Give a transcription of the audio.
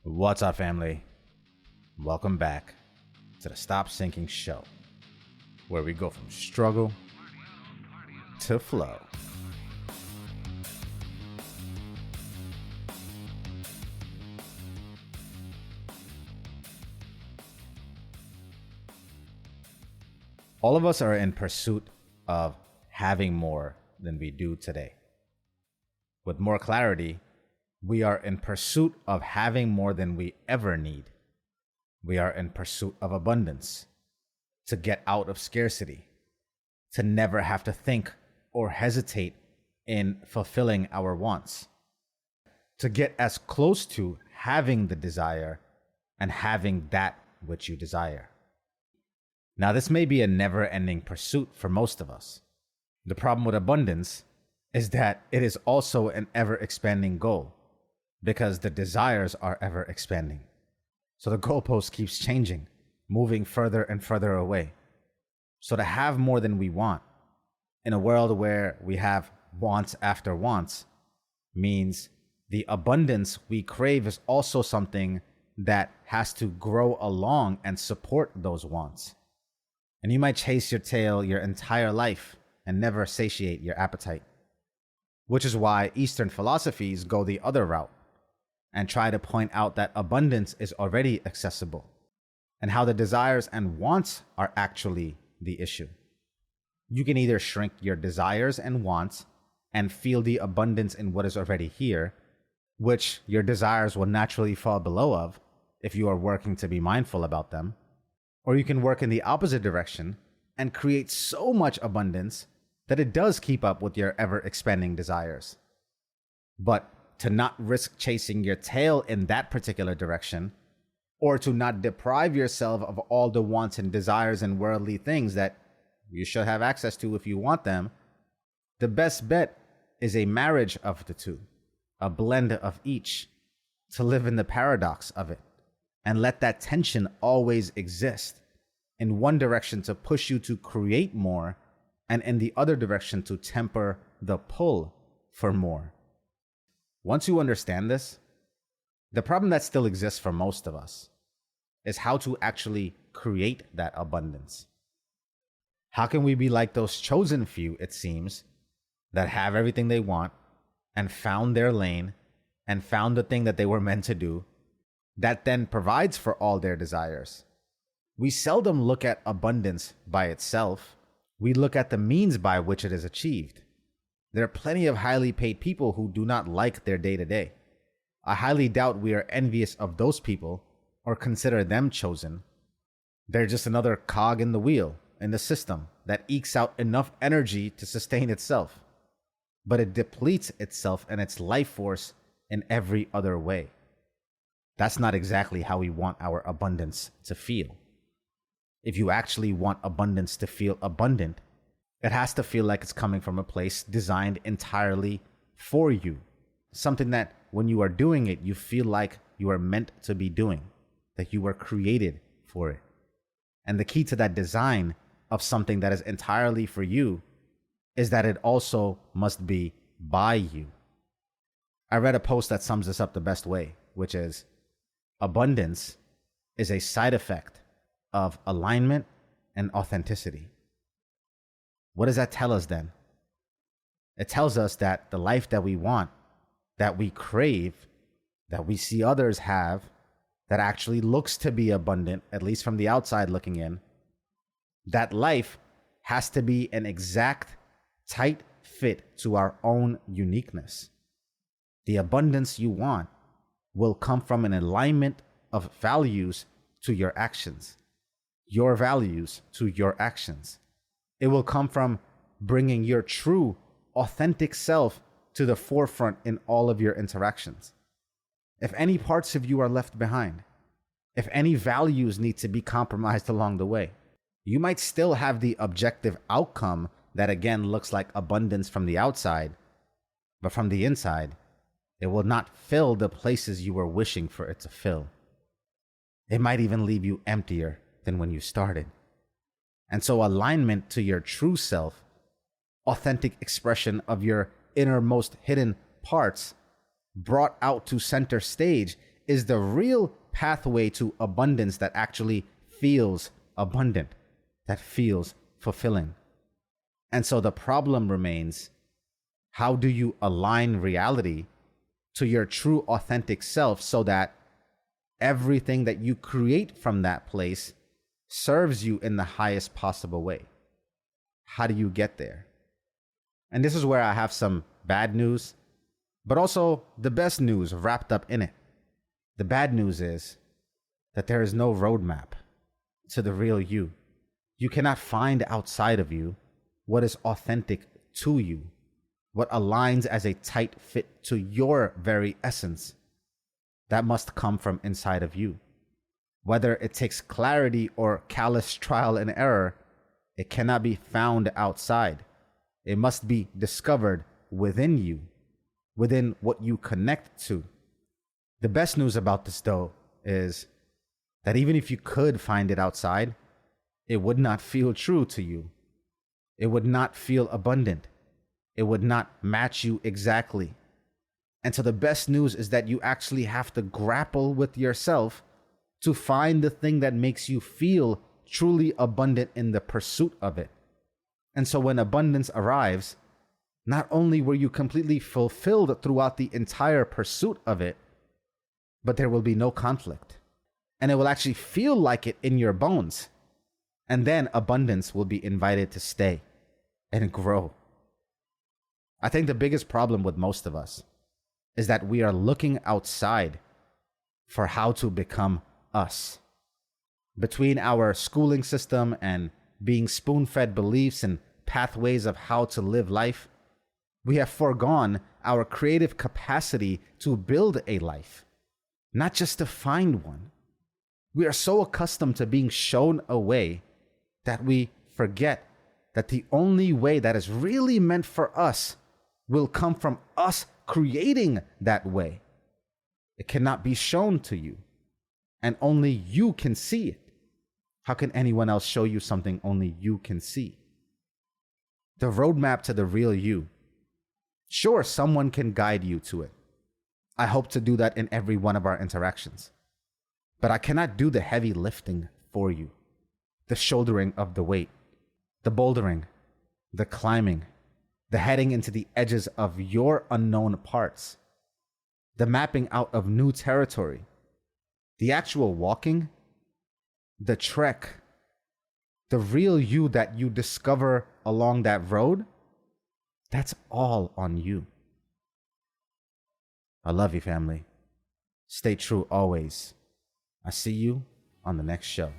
What's up, family? Welcome back to the Stop Sinking Show, where we go from struggle to flow. All of us are in pursuit of having more than we do today. With more clarity, we are in pursuit of having more than we ever need. We are in pursuit of abundance, to get out of scarcity, to never have to think or hesitate in fulfilling our wants, to get as close to having the desire and having that which you desire. Now, this may be a never-ending pursuit for most of us. The problem with abundance is that it is also an ever-expanding goal, because the desires are ever expanding. So the goalpost keeps changing, moving further and further away. So to have more than we want, in a world where we have wants after wants, means the abundance we crave is also something that has to grow along and support those wants. And you might chase your tail your entire life and never satiate your appetite, which is why Eastern philosophies go the other route and try to point out that abundance is already accessible and how the desires and wants are actually the issue. You can either shrink your desires and wants and feel the abundance in what is already here, which your desires will naturally fall below of if you are working to be mindful about them, or you can work in the opposite direction and create so much abundance that it does keep up with your ever-expanding desires. But to not risk chasing your tail in that particular direction, or to not deprive yourself of all the wants and desires and worldly things that you should have access to if you want them, the best bet is a marriage of the two, a blend of each, to live in the paradox of it, and let that tension always exist, in one direction to push you to create more, and in the other direction to temper the pull for more. Once you understand this, the problem that still exists for most of us is how to actually create that abundance. How can we be like those chosen few, it seems, that have everything they want and found their lane and found the thing that they were meant to do, that then provides for all their desires? We seldom look at abundance by itself. We look at the means by which it is achieved. There are plenty of highly paid people who do not like their day-to-day. I highly doubt we are envious of those people or consider them chosen. They're just another cog in the wheel, in the system, that ekes out enough energy to sustain itself. But it depletes itself and its life force in every other way. That's not exactly how we want our abundance to feel. If you actually want abundance to feel abundant, it has to feel like it's coming from a place designed entirely for you. Something that when you are doing it, you feel like you are meant to be doing, that you were created for it. And the key to that design of something that is entirely for you is that it also must be by you. I read a post that sums this up the best way, which is abundance is a side effect of alignment and authenticity. What does that tell us then? It tells us that the life that we want, that we crave, that we see others have, that actually looks to be abundant, at least from the outside looking in, that life has to be an exact, tight fit to our own uniqueness. The abundance you want will come from an alignment of values to your actions, your values to your actions. It will come from bringing your true, authentic self to the forefront in all of your interactions. If any parts of you are left behind, if any values need to be compromised along the way, you might still have the objective outcome that again looks like abundance from the outside, but from the inside, it will not fill the places you were wishing for it to fill. It might even leave you emptier than when you started. And so alignment to your true self, authentic expression of your innermost hidden parts, brought out to center stage, is the real pathway to abundance that actually feels abundant, that feels fulfilling. And so the problem remains, how do you align reality to your true authentic self so that everything that you create from that place serves you in the highest possible way? How do you get there? And this is where I have some bad news, but also the best news wrapped up in it. The bad news is that there is no roadmap to the real you. You cannot find outside of you what is authentic to you, what aligns as a tight fit to your very essence. That must come from inside of you. Whether it takes clarity or callous trial and error, it cannot be found outside. It must be discovered within you, within what you connect to. The best news about this, though, is that even if you could find it outside, it would not feel true to you. It would not feel abundant. It would not match you exactly. And so the best news is that you actually have to grapple with yourself to find the thing that makes you feel truly abundant in the pursuit of it. And so when abundance arrives, not only were you completely fulfilled throughout the entire pursuit of it, but there will be no conflict. And it will actually feel like it in your bones. And then abundance will be invited to stay and grow. I think the biggest problem with most of us is that we are looking outside for how to become us. Between our schooling system and being spoon-fed beliefs and pathways of how to live life, we have foregone our creative capacity to build a life, not just to find one. We are so accustomed to being shown a way that we forget that the only way that is really meant for us will come from us creating that way. It cannot be shown to you, and only you can see it. How can anyone else show you something only you can see? The roadmap to the real you. Sure, someone can guide you to it. I hope to do that in every one of our interactions. But I cannot do the heavy lifting for you. The shouldering of the weight, the bouldering, the climbing, the heading into the edges of your unknown parts, the mapping out of new territory, the actual walking, the trek, the real you that you discover along that road, that's all on you. I love you, family. Stay true always. I see you on the next show.